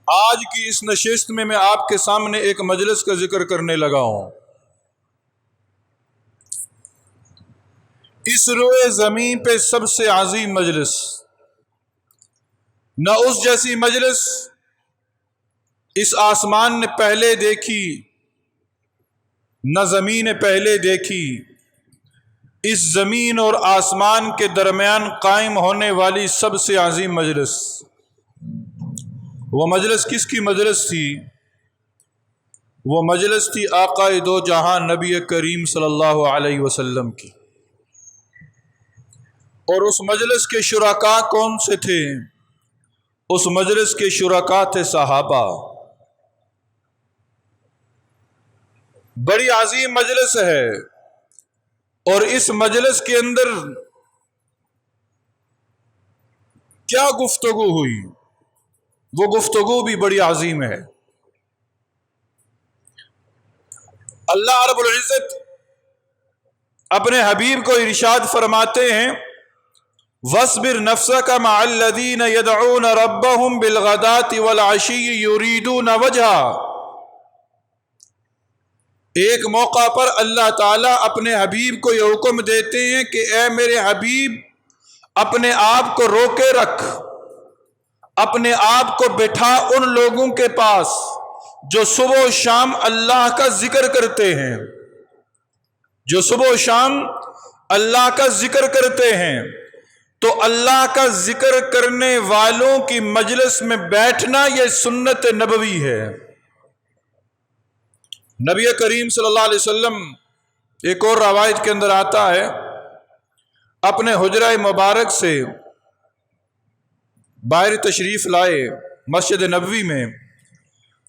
آج کی اس نشست میں آپ کے سامنے ایک مجلس کا ذکر کرنے لگا ہوں۔ اس روئے زمین پہ سب سے عظیم مجلس، نہ اس جیسی مجلس اس آسمان نے پہلے دیکھی، نہ زمین نے پہلے دیکھی۔ اس زمین اور آسمان کے درمیان قائم ہونے والی سب سے عظیم مجلس، وہ مجلس کس کی مجلس تھی؟ وہ مجلس تھی آقا دو جہاں نبی کریم صلی اللہ علیہ وسلم کی۔ اور اس مجلس کے شرکاء کون سے تھے؟ اس مجلس کے شرکاء تھے صحابہ۔ بڑی عظیم مجلس ہے، اور اس مجلس کے اندر کیا گفتگو ہوئی، وہ گفتگو بھی بڑی عظیم ہے۔ اللہ رب العزت اپنے حبیب کو ارشاد فرماتے ہیں وَاصْبِرْ نَفْسَكَ مَعَ الَّذِينَ يَدْعُونَ رَبَّهُمْ بِالْغَدَاةِ وَالْعَشِيِّ يُرِيدُونَ وَجْهَهُ۔ ایک موقع پر اللہ تعالیٰ اپنے حبیب کو یہ حکم دیتے ہیں کہ اے میرے حبیب، اپنے آپ کو روکے رکھ، اپنے آپ کو بٹھا ان لوگوں کے پاس جو صبح و شام اللہ کا ذکر کرتے ہیں، جو صبح و شام اللہ کا ذکر کرتے ہیں۔ تو اللہ کا ذکر کرنے والوں کی مجلس میں بیٹھنا یہ سنت نبوی ہے۔ نبی کریم صلی اللہ علیہ وسلم، ایک اور روایت کے اندر آتا ہے، اپنے حجرہ مبارک سے باہر تشریف لائے مسجد نبوی میں،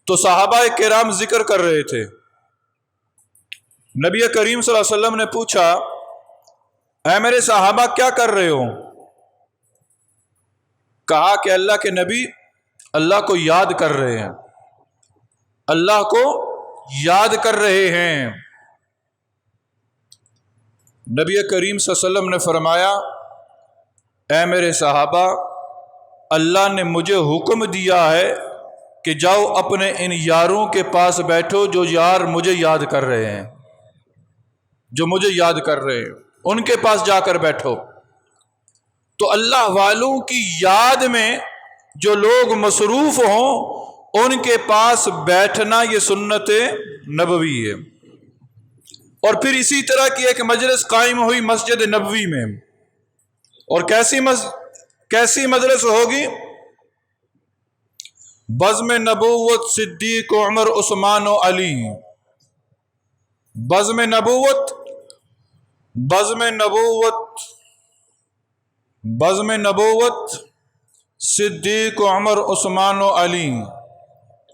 تو صحابہ کرام ذکر کر رہے تھے۔ نبی کریم صلی اللہ علیہ وسلم نے پوچھا اے میرے صحابہ کیا کر رہے ہو؟ کہا کہ اللہ کے نبی اللہ کو یاد کر رہے ہیں، اللہ کو یاد کر رہے ہیں۔ نبی کریم صلی اللہ علیہ وسلم نے فرمایا اے میرے صحابہ، اللہ نے مجھے حکم دیا ہے کہ جاؤ اپنے ان یاروں کے پاس بیٹھو جو یار مجھے یاد کر رہے ہیں، جو مجھے یاد کر رہے ہیں، ان کے پاس جا کر بیٹھو۔ تو اللہ والوں کی یاد میں جو لوگ مصروف ہوں ان کے پاس بیٹھنا یہ سنت نبوی ہے۔ اور پھر اسی طرح کی ایک مجلس قائم ہوئی مسجد نبوی میں، اور کیسی مجلس ہوگی؟ بزم نبوت صدیق عمر عثمان و علی، بزم نبوت صدیق عمر عثمان و علی،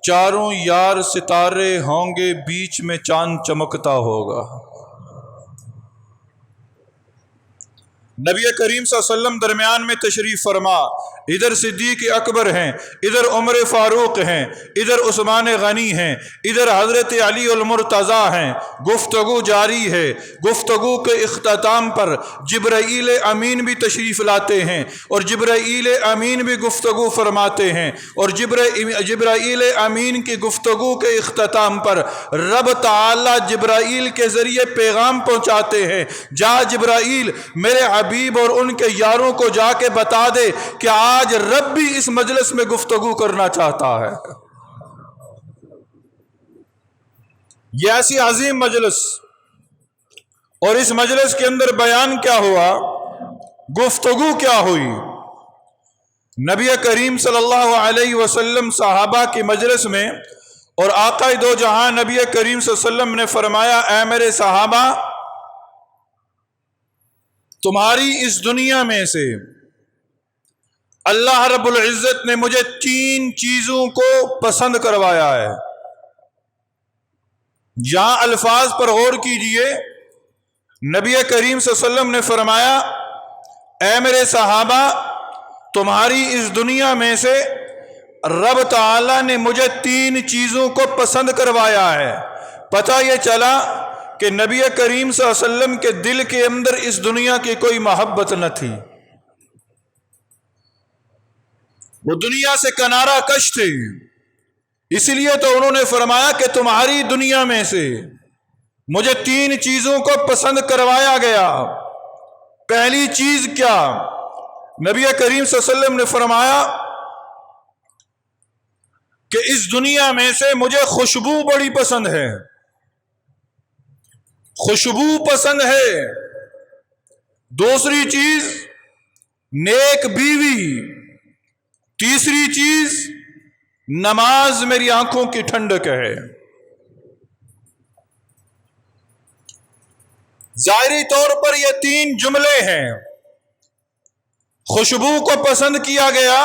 چاروں یار ستارے ہوں گے، بیچ میں چاند چمکتا ہوگا۔ نبی کریم صلی اللہ علیہ وسلم درمیان میں تشریف فرما، ادھر صدیق اکبر ہیں، ادھر عمر فاروق ہیں، ادھر عثمان غنی ہیں، ادھر حضرت علی المرتضیٰ ہیں۔ گفتگو جاری ہے۔ گفتگو کے اختتام پر جبرائیل امین بھی تشریف لاتے ہیں، اور جبرائیل امین بھی گفتگو فرماتے ہیں، اور جبرائیل امین کی گفتگو کے اختتام پر رب تعالی جبرائیل کے ذریعے پیغام پہنچاتے ہیں، جا جبرائیل میرے حبیب اور ان کے یاروں کو جا کے بتا دے کہ آج رب بھی اس مجلس میں گفتگو کرنا چاہتا ہے۔ یہ ایسی عظیم مجلس، اور اس مجلس کے اندر بیان کیا ہوا، گفتگو کیا ہوئی؟ نبی کریم صلی اللہ علیہ وسلم صحابہ کی مجلس میں، اور آقا دو جہاں نبی کریم صلی اللہ علیہ وسلم نے فرمایا اے میرے صحابہ، تمہاری اس دنیا میں سے اللہ رب العزت نے مجھے 3 چیزوں کو پسند کروایا ہے۔ یہاں الفاظ پر غور کیجئے۔ نبی کریم صلی اللہ علیہ وسلم نے فرمایا اے میرے صحابہ، تمہاری اس دنیا میں سے رب تعالیٰ نے مجھے 3 چیزوں کو پسند کروایا ہے۔ پتہ یہ چلا کہ نبی کریم صلی اللہ علیہ وسلم کے دل کے اندر اس دنیا کی کوئی محبت نہ تھی، وہ دنیا سے کنارہ کش تھے، اس لیے تو انہوں نے فرمایا کہ تمہاری دنیا میں سے مجھے 3 چیزوں کو پسند کروایا گیا۔ پہلی چیز کیا؟ نبی کریم صلی اللہ علیہ وسلم نے فرمایا کہ اس دنیا میں سے مجھے خوشبو بڑی پسند ہے، خوشبو پسند ہے۔ دوسری چیز نیک بیوی، تیسری چیز نماز میری آنکھوں کی ٹھنڈک ہے۔ ظاہری طور پر یہ 3 جملے ہیں، خوشبو کو پسند کیا گیا،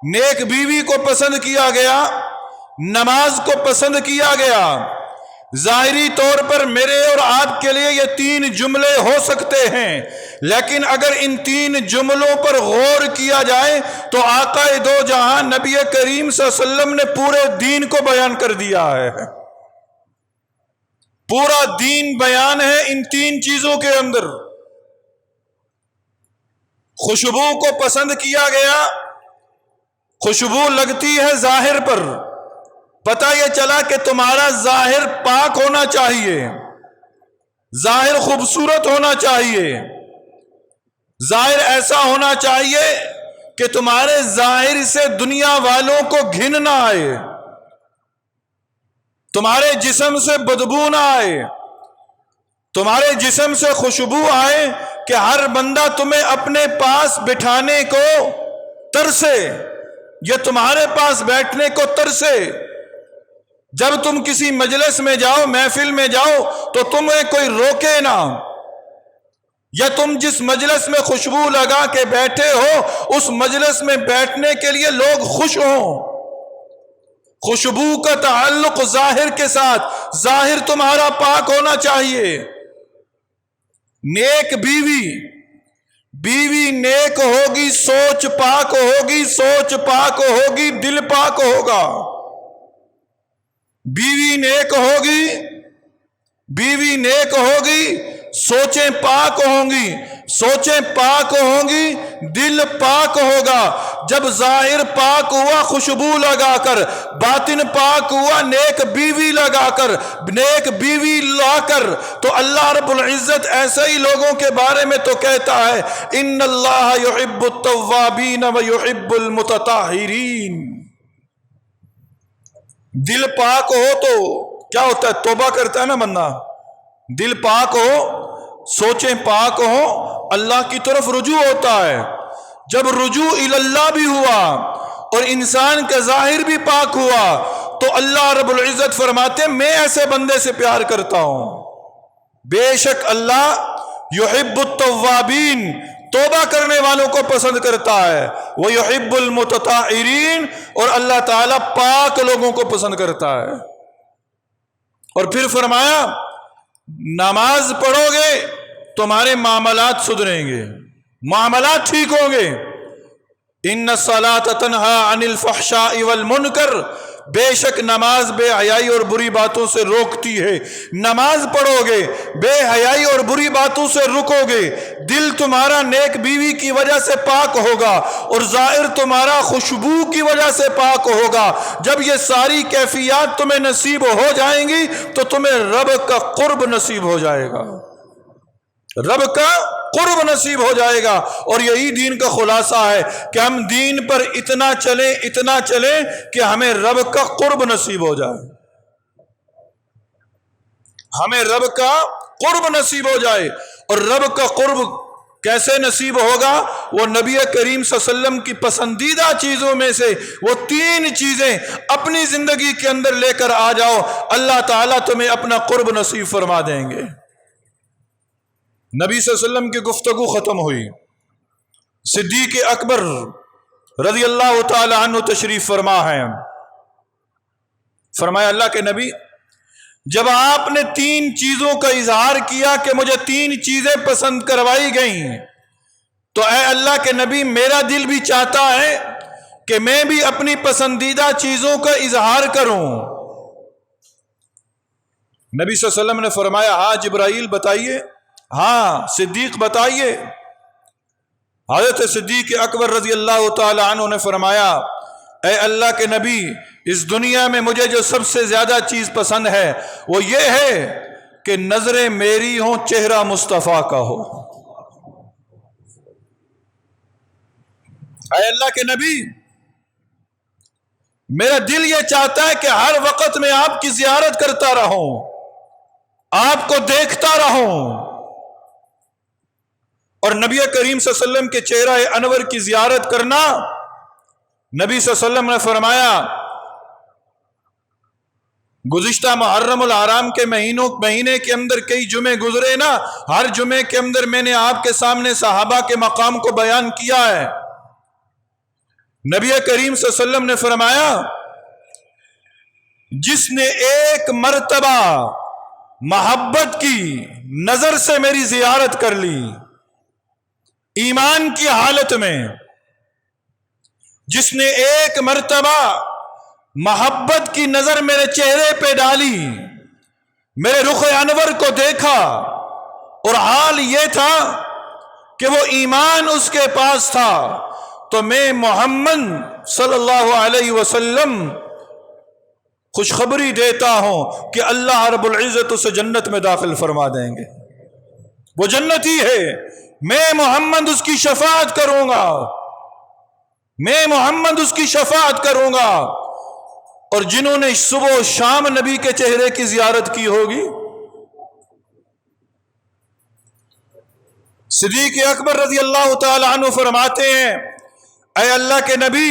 نیک بیوی کو پسند کیا گیا، نماز کو پسند کیا گیا۔ ظاہری طور پر میرے اور آپ کے لیے یہ 3 جملے ہو سکتے ہیں، لیکن اگر ان 3 جملوں پر غور کیا جائے تو آقا دو جہاں نبی کریم صلی اللہ علیہ وسلم نے پورے دین کو بیان کر دیا ہے۔ پورا دین بیان ہے ان 3 چیزوں کے اندر۔ خوشبو کو پسند کیا گیا، خوشبو لگتی ہے ظاہر پر، پتہ یہ چلا کہ تمہارا ظاہر پاک ہونا چاہیے، ظاہر خوبصورت ہونا چاہیے، ظاہر ایسا ہونا چاہیے کہ تمہارے ظاہر سے دنیا والوں کو گھن نہ آئے، تمہارے جسم سے بدبو نہ آئے، تمہارے جسم سے خوشبو آئے کہ ہر بندہ تمہیں اپنے پاس بٹھانے کو ترسے، یہ تمہارے پاس بیٹھنے کو ترسے۔ جب تم کسی مجلس میں جاؤ، محفل میں جاؤ تو تمہیں کوئی روکے نہ، یا تم جس مجلس میں خوشبو لگا کے بیٹھے ہو اس مجلس میں بیٹھنے کے لیے لوگ خوش ہوں۔ خوشبو کا تعلق ظاہر کے ساتھ، ظاہر تمہارا پاک ہونا چاہیے۔ نیک بیوی، بیوی نیک ہوگی، سوچ پاک ہوگی، سوچ پاک ہوگی، دل پاک ہوگا۔ بیوی نیک ہوگی، بیوی نیک ہوگی، سوچیں پاک ہوں گی، سوچیں پاک ہوں گی، دل پاک ہوگا۔ جب ظاہر پاک ہوا خوشبو لگا کر، باطن پاک ہوا نیک بیوی لگا کر، نیک بیوی لا کر، تو اللہ رب العزت ایسے ہی لوگوں کے بارے میں تو کہتا ہے ان اللہ یحب التوابین ویحب المتطہرین۔ دل پاک ہو تو کیا ہوتا ہے؟ توبہ کرتا ہے نا بندہ۔ دل پاک ہو، سوچیں پاک ہو، اللہ کی طرف رجوع ہوتا ہے۔ جب رجوع اللہ بھی ہوا اور انسان کا ظاہر بھی پاک ہوا تو اللہ رب العزت فرماتے ہیں میں ایسے بندے سے پیار کرتا ہوں۔ بے شک اللہ یحب التوابین، توبہ کرنے والوں کو پسند کرتا ہے، وہ یحب المتطہرین، اور اللہ تعالیٰ پاک لوگوں کو پسند کرتا ہے۔ اور پھر فرمایا نماز پڑھو گے تمہارے معاملات سدھریں گے، معاملات ٹھیک ہوں گے۔ ان الصلاۃ تنہی عن الفحشاء والمنکر، بے شک نماز بے حیائی اور بری باتوں سے روکتی ہے۔ نماز پڑھو گے، بے حیائی اور بری باتوں سے رکو گے، دل تمہارا نیک بیوی کی وجہ سے پاک ہوگا اور ظاہر تمہارا خوشبو کی وجہ سے پاک ہوگا۔ جب یہ ساری کیفیات تمہیں نصیب ہو جائیں گی تو تمہیں رب کا قرب نصیب ہو جائے گا، رب کا قرب نصیب ہو جائے گا۔ اور یہی دین کا خلاصہ ہے کہ ہم دین پر اتنا چلیں کہ ہمیں رب کا قرب نصیب ہو جائے، ہمیں رب کا قرب نصیب ہو جائے۔ اور رب کا قرب کیسے نصیب ہوگا؟ وہ نبی کریم صلی اللہ علیہ وسلم کی پسندیدہ چیزوں میں سے وہ 3 چیزیں اپنی زندگی کے اندر لے کر آ جاؤ، اللہ تعالیٰ تمہیں اپنا قرب نصیب فرما دیں گے۔ نبی صلی اللہ علیہ وسلم کی گفتگو ختم ہوئی، صدیق اکبر رضی اللہ تعالی عنہ تشریف فرما ہے۔ فرمایا اللہ کے نبی جب آپ نے 3 چیزوں کا اظہار کیا کہ مجھے 3 چیزیں پسند کروائی گئیں تو اے اللہ کے نبی میرا دل بھی چاہتا ہے کہ میں بھی اپنی پسندیدہ چیزوں کا اظہار کروں۔ نبی صلی اللہ علیہ وسلم نے فرمایا ہاں جبرائیل بتائیے، ہاں صدیق بتائیے۔ حضرت صدیق اکبر رضی اللہ تعالی عنہ نے فرمایا اے اللہ کے نبی، اس دنیا میں مجھے جو سب سے زیادہ چیز پسند ہے وہ یہ ہے کہ نظریں میری ہوں، چہرہ مصطفیٰ کا ہو۔ اے اللہ کے نبی، میرا دل یہ چاہتا ہے کہ ہر وقت میں آپ کی زیارت کرتا رہوں، آپ کو دیکھتا رہوں۔ اور نبی کریم صلی اللہ علیہ وسلم کے چہرہ انور کی زیارت کرنا، نبی صلی اللہ علیہ وسلم نے فرمایا، گزشتہ محرم الحرام کے مہینے کے اندر کئی جمعے گزرے نا، ہر جمعے کے اندر میں نے آپ کے سامنے صحابہ کے مقام کو بیان کیا ہے۔ نبی کریم صلی اللہ علیہ وسلم نے فرمایا، جس نے ایک مرتبہ محبت کی نظر سے میری زیارت کر لی ایمان کی حالت میں، جس نے ایک مرتبہ محبت کی نظر میرے چہرے پہ ڈالی، میرے رخ انور کو دیکھا، اور حال یہ تھا کہ وہ ایمان اس کے پاس تھا، تو میں محمد صلی اللہ علیہ وسلم خوشخبری دیتا ہوں کہ اللہ رب العزت اسے جنت میں داخل فرما دیں گے۔ وہ جنتی ہے، میں محمد اس کی شفاعت کروں گا، میں محمد اس کی شفاعت کروں گا۔ اور جنہوں نے صبح و شام نبی کے چہرے کی زیارت کی ہوگی، صدیق اکبر رضی اللہ تعالی عنہ فرماتے ہیں، اے اللہ کے نبی،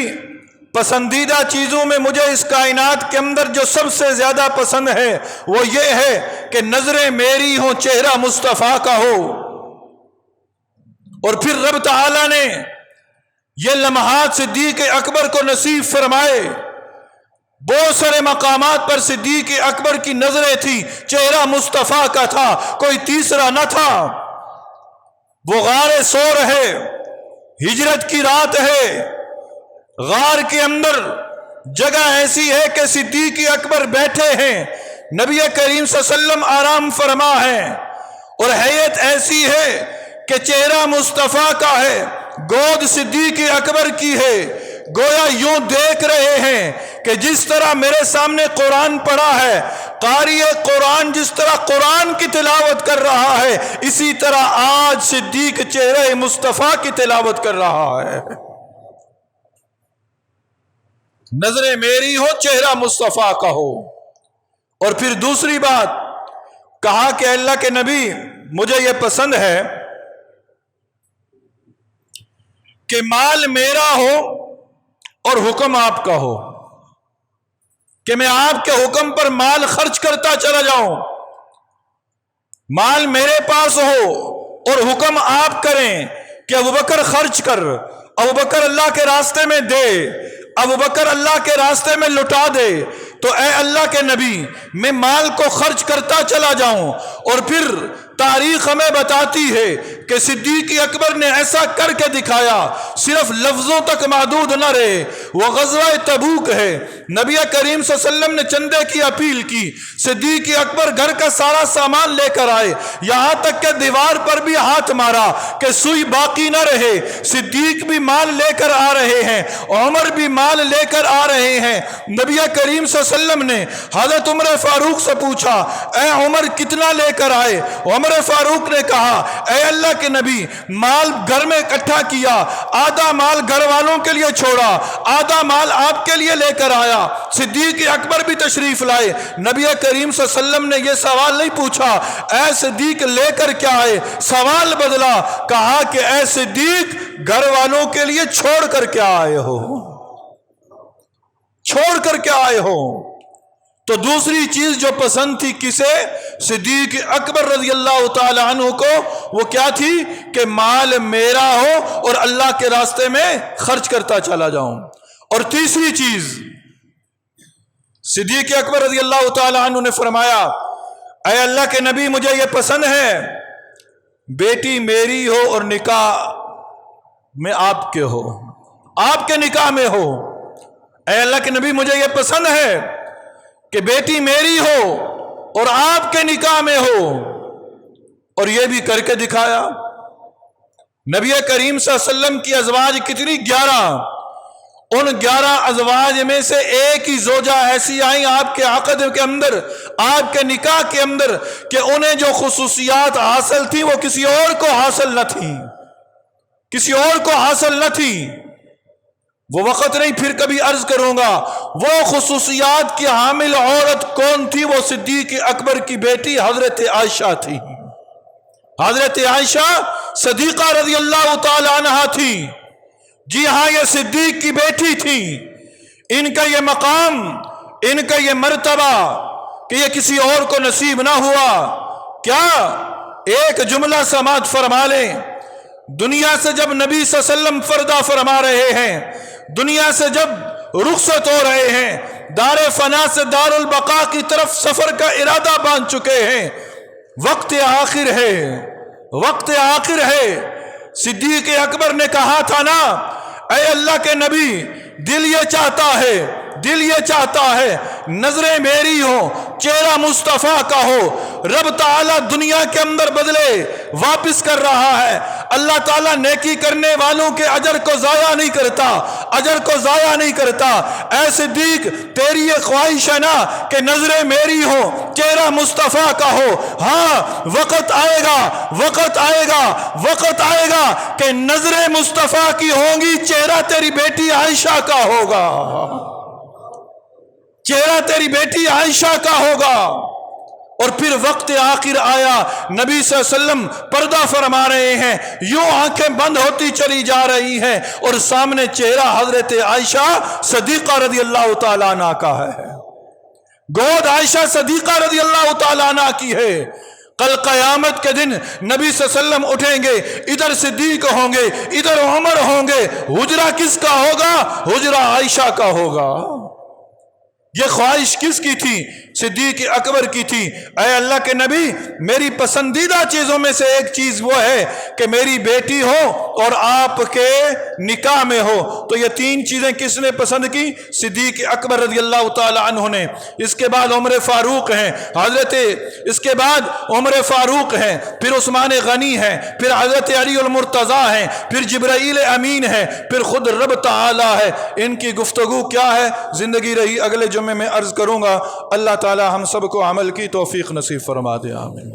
پسندیدہ چیزوں میں مجھے اس کائنات کے اندر جو سب سے زیادہ پسند ہے وہ یہ ہے کہ نظریں میری ہوں، چہرہ مصطفیٰ کا ہو۔ اور پھر رب تعالی نے یہ لمحات صدیق اکبر کو نصیب فرمائے۔ بہت سارے مقامات پر صدیق اکبر کی نظریں تھی، چہرہ مصطفیٰ کا تھا، کوئی تیسرا نہ تھا۔ وہ غار سور ہے، ہجرت کی رات ہے، غار کے اندر جگہ ایسی ہے کہ صدیق اکبر بیٹھے ہیں، نبی کریم صلی اللہ علیہ وسلم آرام فرما ہے، اور حیت ایسی ہے کہ چہرہ مصطفیٰ کا ہے، گود صدیق اکبر کی ہے، گویا یوں دیکھ رہے ہیں کہ جس طرح میرے سامنے قرآن پڑھا ہے، قاری قرآن جس طرح قرآن کی تلاوت کر رہا ہے، اسی طرح آج صدیق چہرہ مصطفیٰ کی تلاوت کر رہا ہے۔ نظریں میری ہو، چہرہ مصطفیٰ کا ہو۔ اور پھر دوسری بات کہا کہ اللہ کے نبی، مجھے یہ پسند ہے کہ مال میرا ہو اور حکم آپ کا ہو، کہ میں آپ کے حکم پر مال خرچ کرتا چلا جاؤں، مال میرے پاس ہو اور حکم آپ کریں کہ ابوبکر خرچ کر، ابوبکر اللہ کے راستے میں دے، ابوبکر اللہ کے راستے میں لٹا دے، تو اے اللہ کے نبی، میں مال کو خرچ کرتا چلا جاؤں۔ اور پھر تاریخ ہمیں بتاتی ہے کہ صدیق اکبر نے ایسا کر کے دکھایا، صرف لفظوں تک محدود نہ رہے۔ وہ غزوہ تبوک ہے، نبی کریم صلی اللہ علیہ وسلم نے چندے کی اپیل کی، صدیق اکبر گھر کا سارا سامان لے کر آئے، یہاں تک کہ دیوار پر بھی ہاتھ مارا کہ سوئی باقی نہ رہے۔ صدیق بھی مال لے کر آ رہے ہیں، عمر بھی مال لے کر آ رہے ہیں۔ نبی کریم صلی اللہ علیہ وسلم نے حضرت عمر فاروق سے پوچھا، اے عمر کتنا لے کر آئے؟ عمر فاروق نے کہا، اے اللہ کے نبی، مال گھر میں اکٹھا کیا، آدھا مال گھر والوں کے لیے چھوڑا، آدھا مال آپ کے لیے لے کر آیا۔ صدیق اکبر بھی تشریف لائے، نبی کریم صلی اللہ علیہ وسلم نے یہ سوال نہیں پوچھا اے صدیق لے کر کیا آئے، سوال بدلا، کہا کہ اے صدیق گھر والوں کے لیے چھوڑ کر کیا آئے ہو، چھوڑ کر کیا آئے ہو۔ تو دوسری چیز جو پسند تھی کسے؟ صدیق اکبر رضی اللہ تعالی عنہ کو، وہ کیا تھی کہ مال میرا ہو اور اللہ کے راستے میں خرچ کرتا چلا جاؤں۔ اور تیسری چیز صدیق اکبر رضی اللہ تعالی عنہ نے فرمایا، اے اللہ کے نبی، مجھے یہ پسند ہے بیٹی میری ہو اور نکاح میں آپ کے ہو، آپ کے نکاح میں ہو۔ اے اللہ کے نبی، مجھے یہ پسند ہے کہ بیٹی میری ہو اور آپ کے نکاح میں ہو، اور یہ بھی کر کے دکھایا۔ نبی کریم صلی اللہ علیہ وسلم کی ازواج کتنی 11، ان 11 ازواج میں سے ایک ہی زوجہ ایسی آئیں آپ کے عقد کے اندر، آپ کے نکاح کے اندر، کہ انہیں جو خصوصیات حاصل تھی وہ کسی اور کو حاصل نہ تھی، کسی اور کو حاصل نہ تھی۔ وہ وقت نہیں پھر کبھی عرض کروں گا، وہ خصوصیات کی حامل عورت کون تھی؟ وہ صدیق اکبر کی بیٹی حضرت عائشہ تھی۔ حضرت عائشہ صدیقہ رضی اللہ تعالی عنہا تھی۔ جی ہاں، یہ صدیق کی بیٹی تھی۔ ان کا یہ مقام، ان کا یہ مرتبہ کہ یہ کسی اور کو نصیب نہ ہوا۔ کیا ایک جملہ سماعت فرما لیں، دنیا سے جب نبی صلی اللہ علیہ وسلم پردہ فرما رہے ہیں، دنیا سے جب رخصت ہو رہے ہیں، دار فنا سے دار البقاء کی طرف سفر کا ارادہ باندھ چکے ہیں، وقت آخر ہے، وقت آخر ہے۔ صدیق اکبر نے کہا تھا نا، اے اللہ کے نبی، دل یہ چاہتا ہے، دل یہ چاہتا ہے نظریں میری ہو، چہرہ مصطفیٰ کا ہو۔ رب تعالیٰ دنیا کے اندر بدلے واپس کر رہا ہے۔ اللہ تعالیٰ نیکی کرنے والوں کے اجر کو ضائع نہیں کرتا، اجر کو ضائع نہیں کرتا۔ اے صدیق، تیری یہ خواہش ہے نا کہ نظریں میری ہو، چہرہ مصطفیٰ کا ہو۔ ہاں، وقت آئے گا، وقت آئے گا، وقت آئے گا کہ نظریں مصطفیٰ کی ہوں گی، چہرہ تیری بیٹی عائشہ کا ہوگا، چہرہ تیری بیٹی عائشہ کا ہوگا۔ اور پھر وقت آخر آیا، نبی صلی اللہ علیہ وسلم پردہ فرما رہے ہیں، یوں آنکھیں بند ہوتی چلی جا رہی ہیں اور سامنے چہرہ حضرت عائشہ صدیقہ رضی اللہ تعالیٰ عنہ کا ہے۔ گود عائشہ صدیقہ رضی اللہ تعالیٰ عنہ کی ہے۔ کل قیامت کے دن نبی صلی اللہ علیہ وسلم اٹھیں گے، ادھر صدیق ہوں گے، ادھر عمر ہوں گے، حجرہ کس کا ہوگا؟ حجرہ عائشہ کا ہوگا۔ یہ خواہش کس کی تھی؟ صدیق اکبر کی تھی۔ اے اللہ کے نبی، میری پسندیدہ چیزوں میں سے ایک چیز وہ ہے کہ میری بیٹی ہو اور آپ کے نکاح میں ہو۔ تو یہ 3 چیزیں کس نے پسند کی؟ صدیق اکبر رضی اللہ تعالی عنہ نے۔ اس کے بعد عمر فاروق ہیں، اس کے بعد عمر فاروق ہیں، پھر عثمان غنی ہیں، پھر حضرت علی المرتضیٰ ہیں، پھر جبرائیل امین ہیں، پھر خود رب تعالی ہے۔ ان کی گفتگو کیا ہے؟ زندگی رہی اگلے جمعے میں عرض کروں گا۔ اللہ تعالی ہم سب کو عمل کی توفیق نصیب فرما دے، آمین۔